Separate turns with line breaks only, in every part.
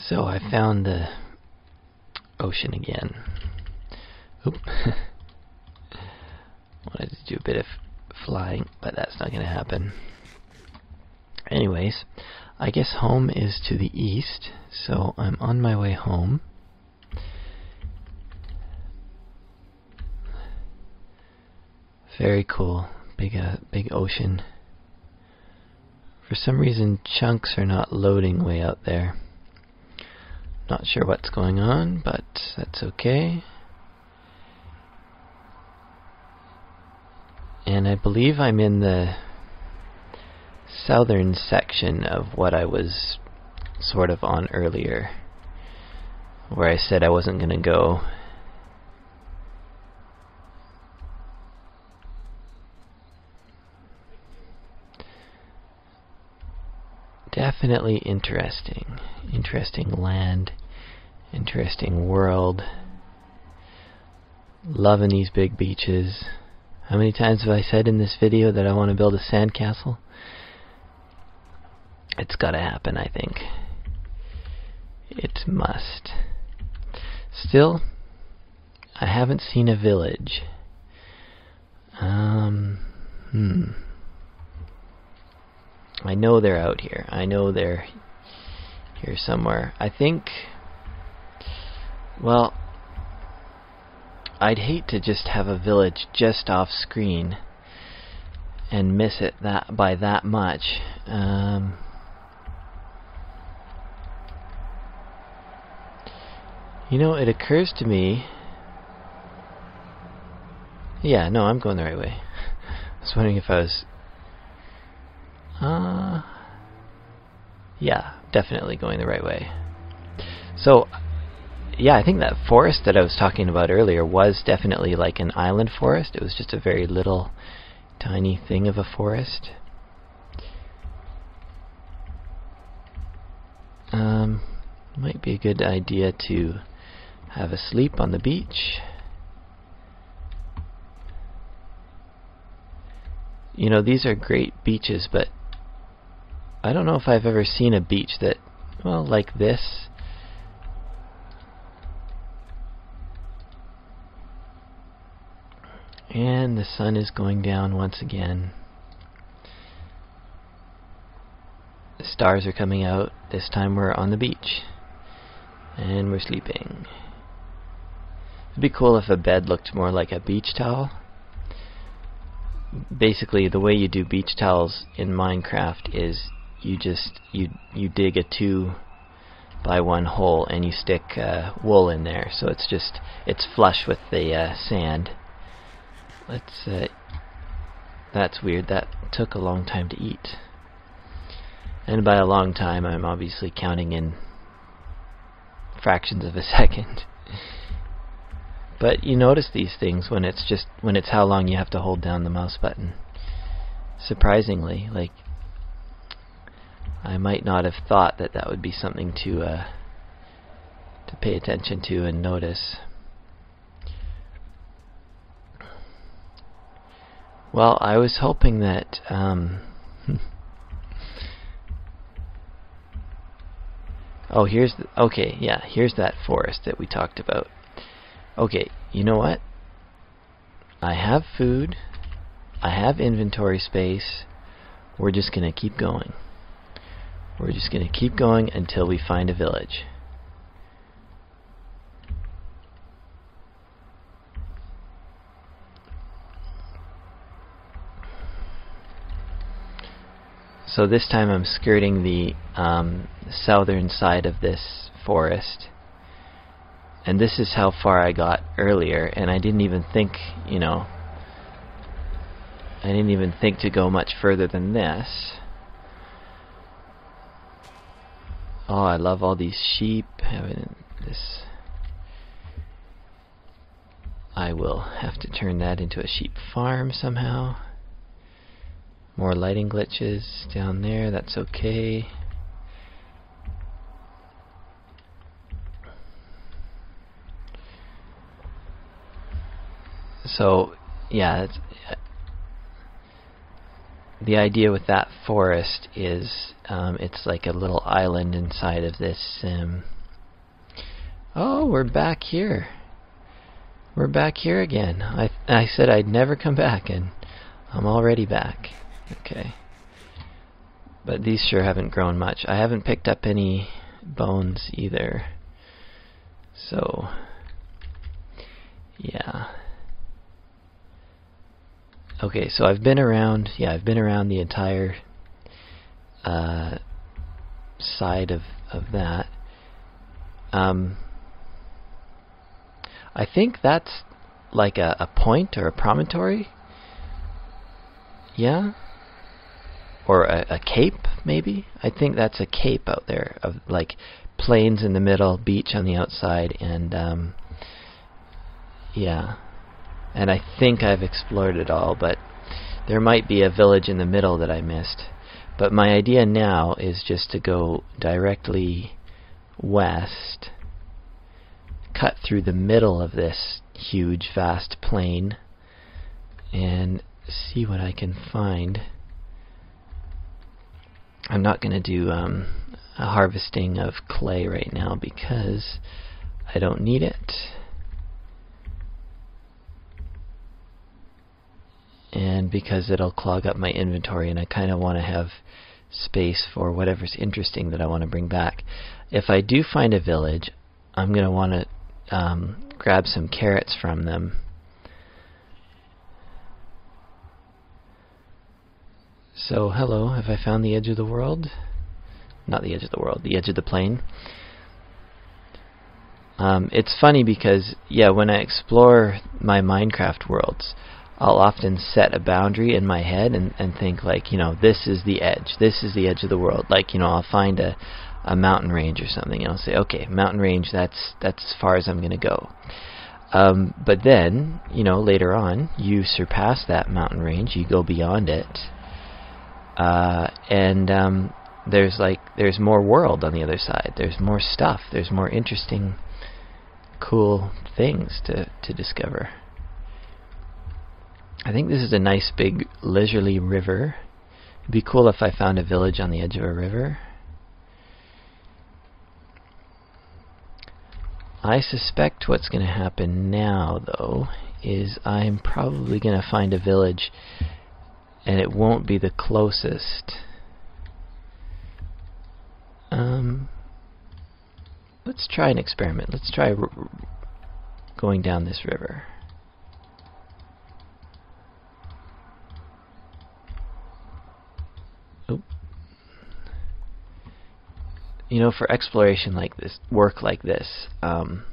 So I found the ocean again. Oop. Wanted to do a bit of flying, but that's not going to happen. Anyways, I guess home is to the east, so I'm on my way home. Very cool. Big ocean. For some reason, chunks are not loading way out there. Not sure what's going on, but that's okay. And I believe I'm in the southern section of what I was sort of on earlier, where I said I wasn't going to go. Definitely interesting. Interesting land. Interesting world. Loving these big beaches. How many times have I said in this video that I want to build a sandcastle? It's gotta happen, I think. It must. Still, I haven't seen a village. I know they're out here. I know they're here somewhere. I think, well, I'd hate to just have a village just off screen and miss it by that much. You know, it occurs to me... Yeah, no, I'm going the right way. I was wondering if I was... yeah, definitely going the right way. So, yeah, I think that forest that I was talking about earlier was definitely like an island forest. It was just a very little, tiny thing of a forest. Might be a good idea to have a sleep on the beach. You know, these are great beaches, but I don't know if I've ever seen a beach that, well, like this. And the sun is going down once again. The stars are coming out. This time we're on the beach. And we're sleeping. It'd be cool if a bed looked more like a beach towel. Basically, the way you do beach towels in Minecraft is you dig a 2x1 hole and you stick wool in there, so it's flush with the sand. That's weird. That took a long time to eat, and by a long time I'm obviously counting in fractions of a second. But you notice these things when it's how long you have to hold down the mouse button. Surprisingly, like, I might not have thought that would be something to pay attention to and notice. Well, I was hoping that oh, here's that forest that we talked about. Okay, you know what? I have food. I have inventory space. We're just going to keep going. We're just going to keep going until we find a village. So this time I'm skirting the southern side of this forest. And this is how far I got earlier, and I didn't even think, you know, I didn't even think to go much further than this. Oh, I love all these sheep. Having this, I will have to turn that into a sheep farm somehow. More lighting glitches down there, that's okay. So, yeah, the idea with that forest is it's like a little island inside of this Oh, we're back here. We're back here again. I said I'd never come back, and I'm already back. Okay. But these sure haven't grown much. I haven't picked up any bones either. So, yeah. Okay, so I've been around, I've been around the entire side of that. I think that's like a point or a promontory. Yeah? Or a cape, maybe? I think that's a cape out there of like plains in the middle, beach on the outside, and yeah. And I think I've explored it all, but there might be a village in the middle that I missed. But my idea now is just to go directly west, cut through the middle of this huge, vast plain, and see what I can find. I'm not going to do a harvesting of clay right now because I don't need it. And because it'll clog up my inventory, and I kind of want to have space for whatever's interesting that I want to bring back. If I do find a village, I'm going to want to grab some carrots from them. So, hello, have I found the edge of the world? Not the edge of the world, the edge of the plain. It's funny because, yeah, when I explore my Minecraft worlds, I'll often set a boundary in my head and think like, you know, this is the edge of the world. Like, you know, I'll find a mountain range or something, and I'll say, okay, mountain range, that's as far as I'm going to go. But then, you know, later on, you surpass that mountain range, you go beyond it, and there's more world on the other side. There's more stuff. There's more interesting, cool things to discover. I think this is a nice big leisurely river. It'd be cool if I found a village on the edge of a river. I suspect what's going to happen now, though, is I'm probably going to find a village, and it won't be the closest. Let's try an experiment. Let's try going down this river. Oh. You know, for exploration like this, work like this, I'm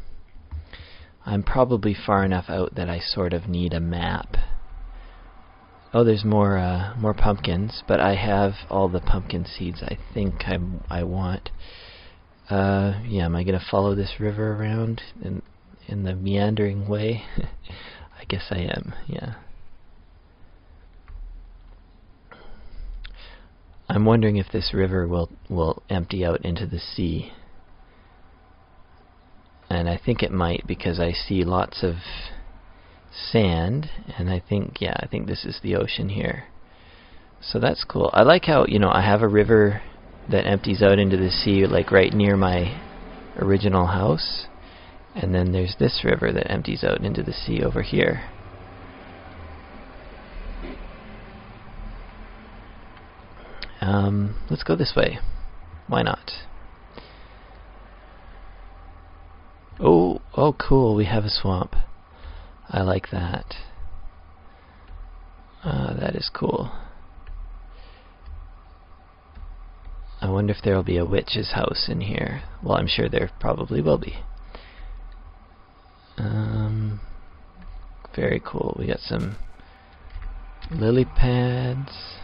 probably far enough out that I sort of need a map. Oh, there's more pumpkins, but I have all the pumpkin seeds I think I want. Yeah, am I going to follow this river around in the meandering way? I guess I am, yeah. I'm wondering if this river will empty out into the sea. And I think it might, because I see lots of sand, and I think this is the ocean here. So that's cool. I like how, you know, I have a river that empties out into the sea, like right near my original house, and then there's this river that empties out into the sea over here. Let's go this way. Why not? Oh, cool, we have a swamp. I like that. That is cool. I wonder if there will be a witch's house in here. Well, I'm sure there probably will be. Very cool. We got some lily pads.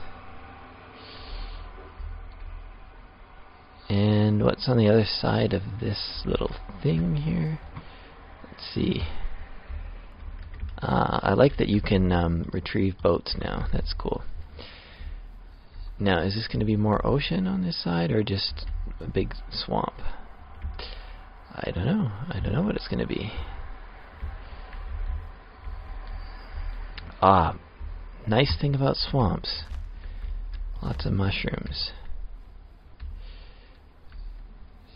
And what's on the other side of this little thing here? Let's see. I like that you can retrieve boats now. That's cool. Now, is this going to be more ocean on this side, or just a big swamp? I don't know. I don't know what it's going to be. Nice thing about swamps. Lots of mushrooms.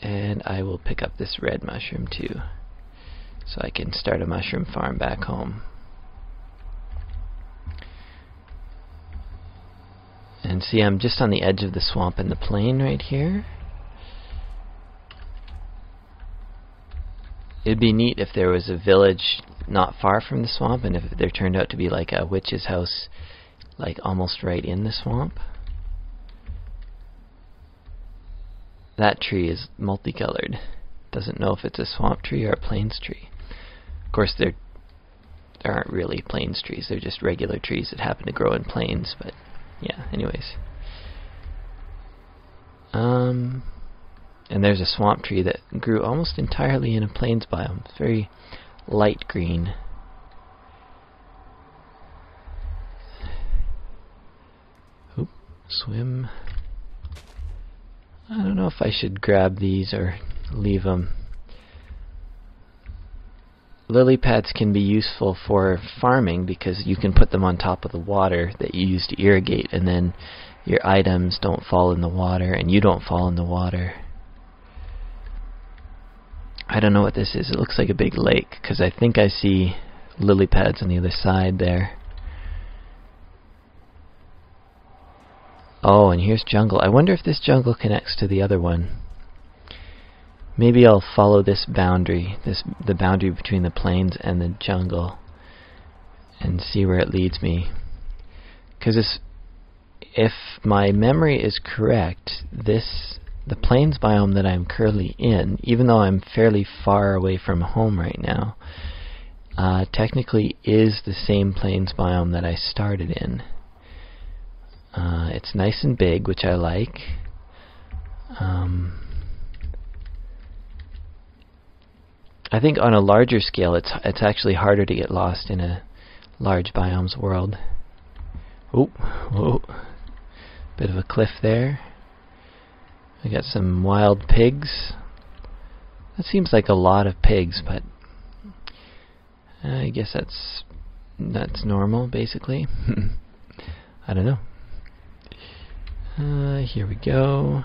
And I will pick up this red mushroom too, so I can start a mushroom farm back home. And see, I'm just on the edge of the swamp and the plain right here. It'd be neat if there was a village not far from the swamp, and if there turned out to be like a witch's house like almost right in the swamp. That tree is multicolored. Doesn't know if it's a swamp tree or a plains tree. Of course, there aren't really plains trees. They're just regular trees that happen to grow in plains. But yeah, anyways. And there's a swamp tree that grew almost entirely in a plains biome. It's very light green. Oop, swim. I don't know if I should grab these or leave them. Lily pads can be useful for farming because you can put them on top of the water that you use to irrigate, and then your items don't fall in the water and you don't fall in the water. I don't know what this is. It looks like a big lake because I think I see lily pads on the other side there. Oh, and here's jungle. I wonder if this jungle connects to the other one. Maybe I'll follow this boundary, the boundary between the plains and the jungle, and see where it leads me. Because if my memory is correct, the plains biome that I'm currently in, even though I'm fairly far away from home right now, technically is the same plains biome that I started in. It's nice and big, which I like. I think on a larger scale, it's actually harder to get lost in a large biomes world. Oh, whoa! Bit of a cliff there. We got some wild pigs. That seems like a lot of pigs, but I guess that's normal, basically. I don't know. Here we go.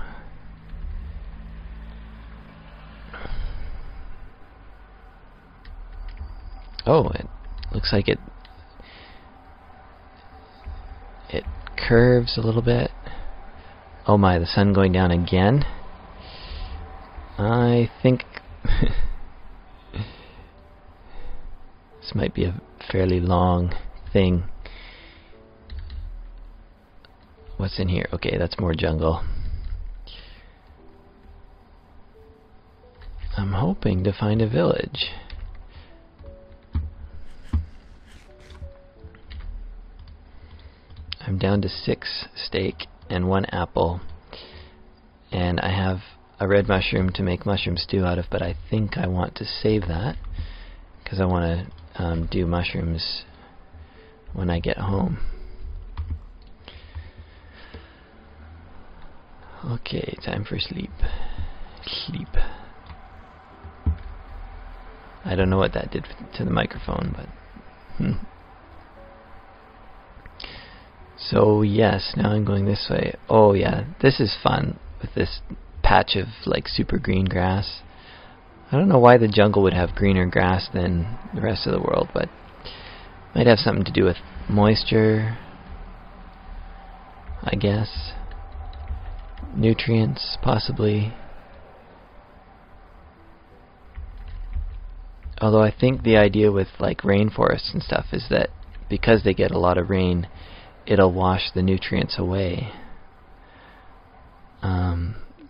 Oh, it looks like it curves a little bit. Oh my, the sun going down again. I think this might be a fairly long thing. What's in here? Okay, that's more jungle. I'm hoping to find a village. I'm down to 6 steak and 1 apple, and I have a red mushroom to make mushroom stew out of, but I think I want to save that because I want to do mushrooms when I get home. Okay, time for sleep. Sleep. I don't know what that did to the microphone, but So yes, now I'm going this way. Oh yeah, this is fun with this patch of like super green grass. I don't know why the jungle would have greener grass than the rest of the world, but might have something to do with moisture, I guess. Nutrients, possibly. Although I think the idea with like rainforests and stuff is that because they get a lot of rain, it'll wash the nutrients away.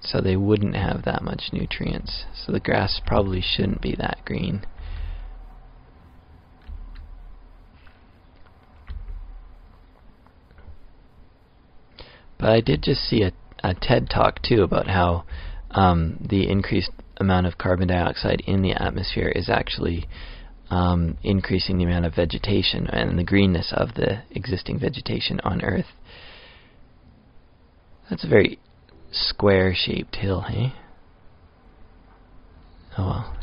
So they wouldn't have that much nutrients. So the grass probably shouldn't be that green. But I did just see a TED talk too about how the increased amount of carbon dioxide in the atmosphere is actually increasing the amount of vegetation and the greenness of the existing vegetation on Earth. That's a very square-shaped hill, hey? Oh well.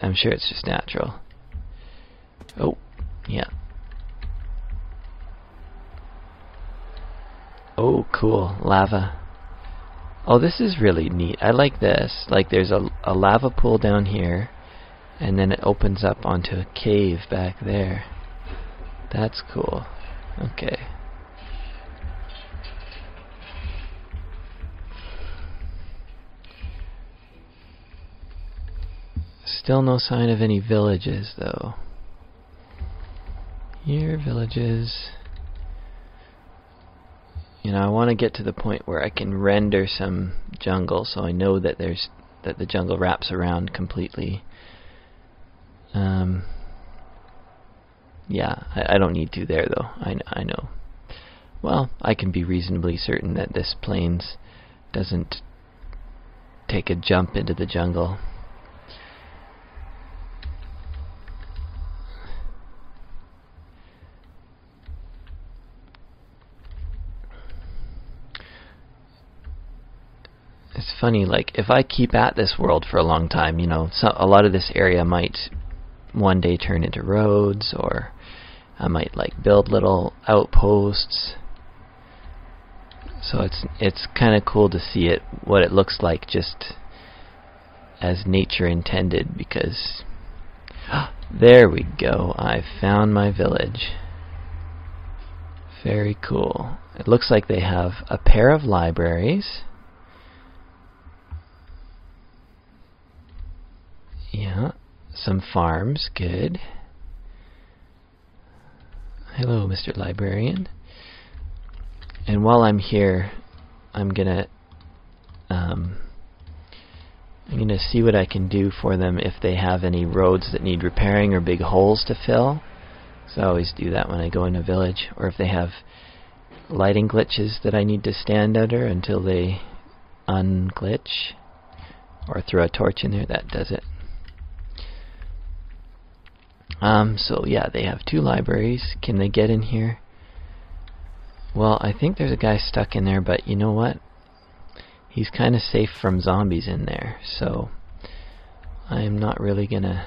I'm sure it's just natural. Oh, yeah. Oh, cool. Lava. Oh, this is really neat. I like this. Like there's a lava pool down here, and then it opens up onto a cave back there. That's cool. Okay. Still no sign of any villages, though. Here, villages. You know, I want to get to the point where I can render some jungle, so I know that the jungle wraps around completely. Yeah, I don't need to there, though. I know. Well, I can be reasonably certain that this plains doesn't take a jump into the jungle. It's funny, like, if I keep at this world for a long time, you know, a lot of this area might one day turn into roads, or I might, like, build little outposts. So it's kind of cool to see what it looks like just as nature intended, because there we go, I found my village. Very cool. It looks like they have a pair of libraries. Yeah, some farms, good. Hello, Mr. Librarian. And while I'm here, I'm gonna see what I can do for them if they have any roads that need repairing or big holes to fill. So I always do that when I go in a village, or if they have lighting glitches that I need to stand under until they unglitch, or throw a torch in there. That does it. So yeah, they have 2 libraries. Can they get in here? Well, I think there's a guy stuck in there, but you know what? He's kind of safe from zombies in there, so I'm not really gonna...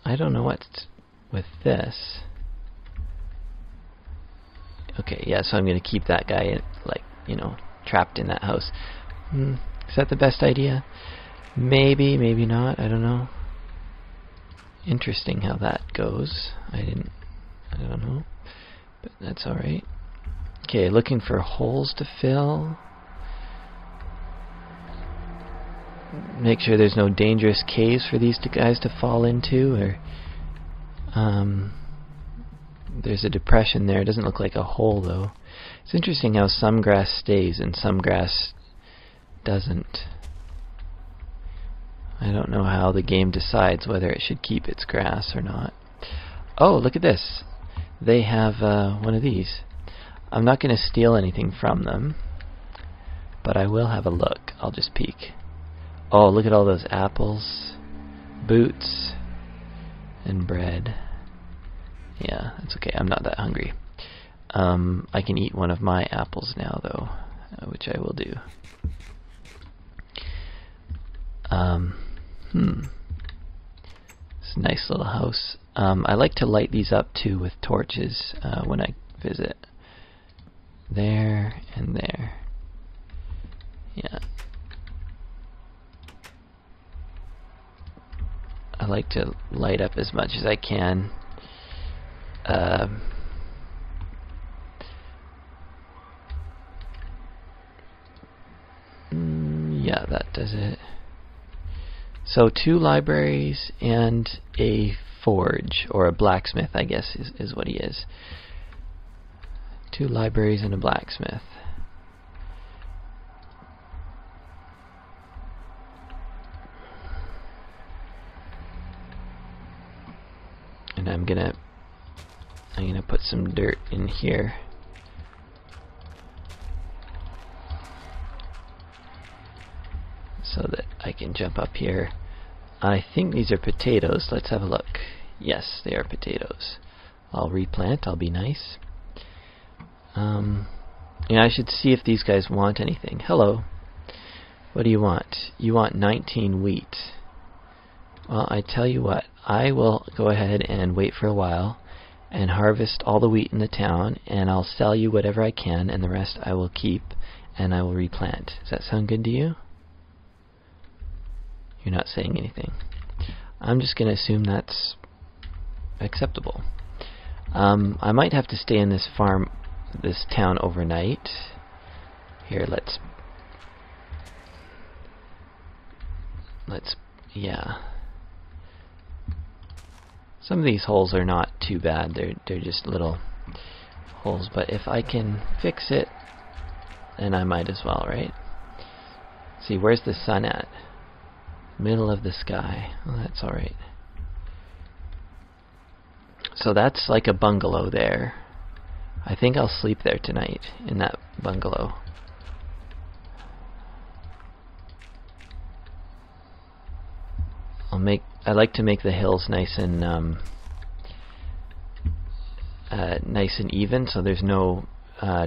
I don't know what's with this. Okay, yeah, so I'm gonna keep that guy, like, you know, trapped in that house. Is that the best idea? Maybe, maybe not, I don't know. Interesting how that goes. I don't know, but that's alright. Okay, looking for holes to fill. Make sure there's no dangerous caves for these 2 guys to fall into, or there's a depression there. It doesn't look like a hole, though. It's interesting how some grass stays and some grass doesn't. I don't know how the game decides whether it should keep its grass or not. Oh, look at this. They have one of these. I'm not going to steal anything from them, but I will have a look. I'll just peek. Oh, look at all those apples, boots, and bread. Yeah, that's okay. I'm not that hungry. I can eat one of my apples now, though, which I will do. It's a nice little house. I like to light these up too with torches when I visit. There and there. Yeah. I like to light up as much as I can. Yeah, that does it. So 2 libraries and a forge, or a blacksmith, I guess is what he is. 2 libraries and a blacksmith. And I'm gonna put some dirt in here. So that I can jump up here. I think these are potatoes. Let's have a look. Yes, they are potatoes. I'll replant. I'll be nice. Yeah, I should see if these guys want anything. Hello. What do you want? You want 19 wheat. Well, I tell you what. I will go ahead and wait for a while and harvest all the wheat in the town, and I'll sell you whatever I can, and the rest I will keep, and I will replant. Does that sound good to you? You're not saying anything. I'm just going to assume that's acceptable. I might have to stay in this town overnight. Here, yeah. Some of these holes are not too bad. They're just little holes, but if I can fix it, then I might as well, right? See, where's the sun at? Middle of the sky. Well, that's alright. So that's like a bungalow there. I think I'll sleep there tonight, in that bungalow. I like to make the hills nice and nice and even, so there's no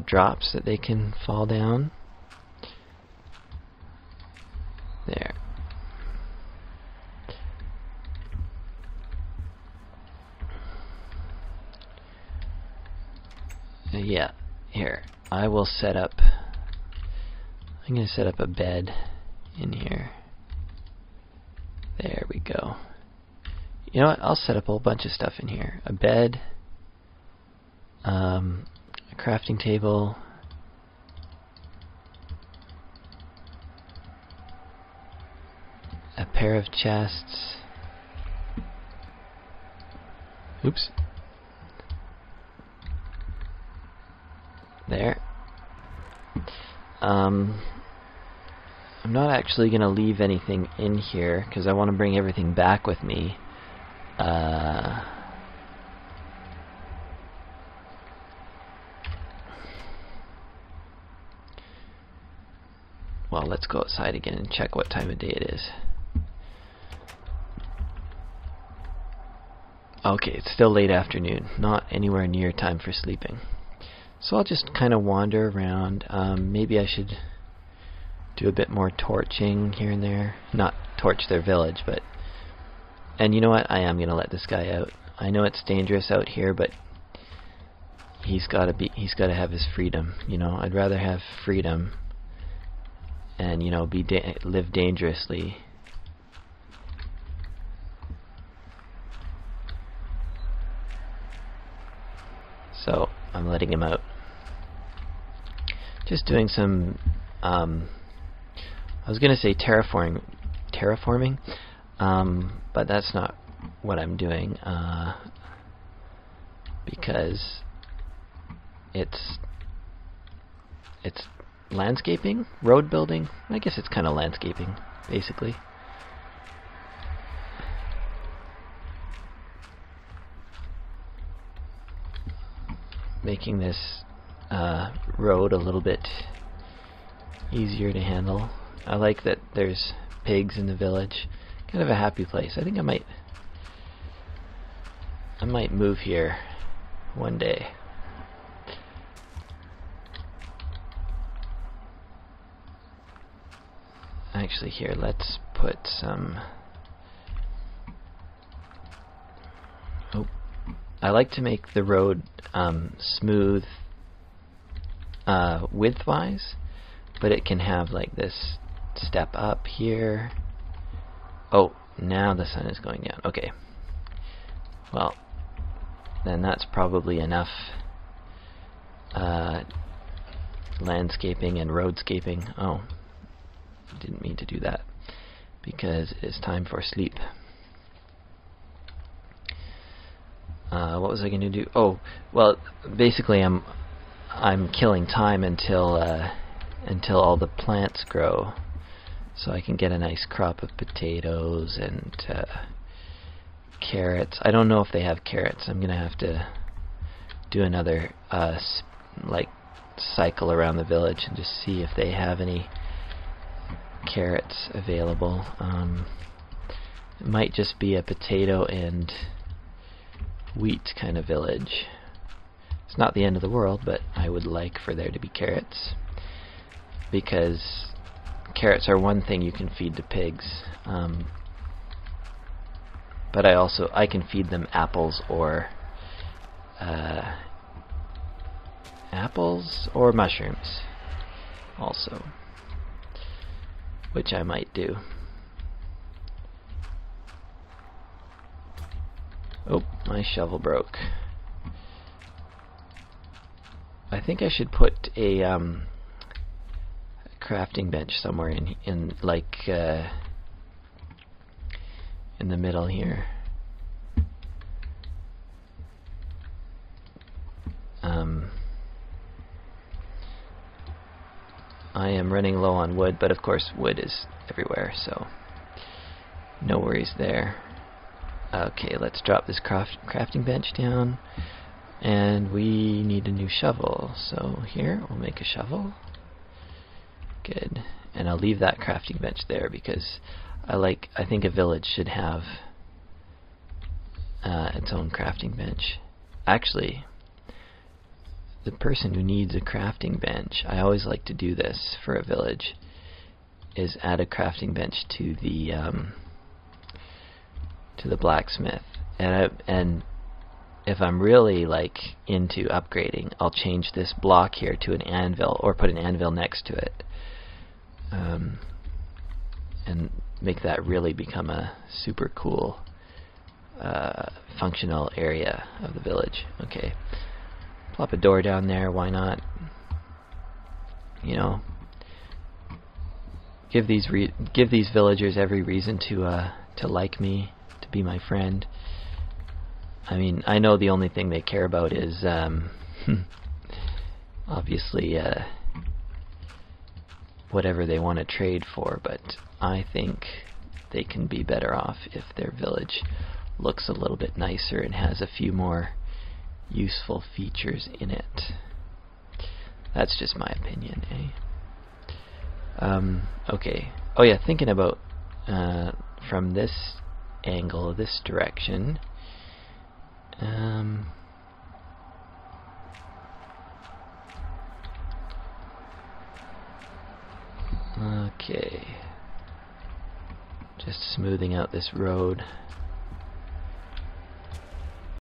drops that they can fall down. There. Yeah, here. I will set up. I'm going to set up a bed in here. There we go. You know what? I'll set up a whole bunch of stuff in here. A bed, a crafting table, a pair of chests. Oops. There. I'm not actually going to leave anything in here because I want to bring everything back with me. Well, let's go outside again and check what time of day it is. Okay, it's still late afternoon, not anywhere near time for sleeping. So I'll just kind of wander around. Maybe I should do a bit more torching here and there. Not torch their village, but... And you know what? I am going to let this guy out. I know it's dangerous out here, but he's got to have his freedom. You know, I'd rather have freedom and, you know, live dangerously. So I'm letting him out. Just doing some I was gonna say terraforming, but that's not what I'm doing, because it's landscaping, road building. I guess it's kind of landscaping, basically. Making this road a little bit easier to handle. I like that there's pigs in the village. Kind of a happy place. I think I might move here one day. Actually, here, let's put some... Oh, I like to make the road smooth width-wise, but it can have like this step up here. Oh, now the sun is going down. Okay. Well, then that's probably enough landscaping and roadscaping. Oh, didn't mean to do that, because it's time for sleep. What was I going to do? Oh, well, basically I'm killing time until all the plants grow, so I can get a nice crop of potatoes and carrots. I don't know if they have carrots. I'm gonna have to do another like cycle around the village and just see if they have any carrots available. It might just be a potato and wheat kind of village. It's not the end of the world, but I would like for there to be carrots, because carrots are one thing you can feed to pigs, but I can feed them apples or mushrooms. also, which I might do. Oh, my shovel broke. I think I should put a crafting bench somewhere in like in the middle here. I am running low on wood, but of course wood is everywhere, so no worries there. Okay, let's drop this crafting bench down, and we need a new shovel. So here, we'll make a shovel. Good, and I'll leave that crafting bench there because I think a village should have its own crafting bench. Actually, the person who needs a crafting bench, I always like to do this for a village, is add a crafting bench to the blacksmith. And if I'm really like into upgrading, I'll change this block here to an anvil, or put an anvil next to it, and make that really become a super cool functional area of the village. Okay. Plop a door down there, why not? You know, give these villagers every reason to like me, to be my friend. I mean, I know the only thing they care about is obviously whatever they want to trade for, but I think they can be better off if their village looks a little bit nicer and has a few more useful features in it. That's just my opinion, eh? Okay. Oh yeah, thinking about from this angle, this direction. Okay. Just smoothing out this road.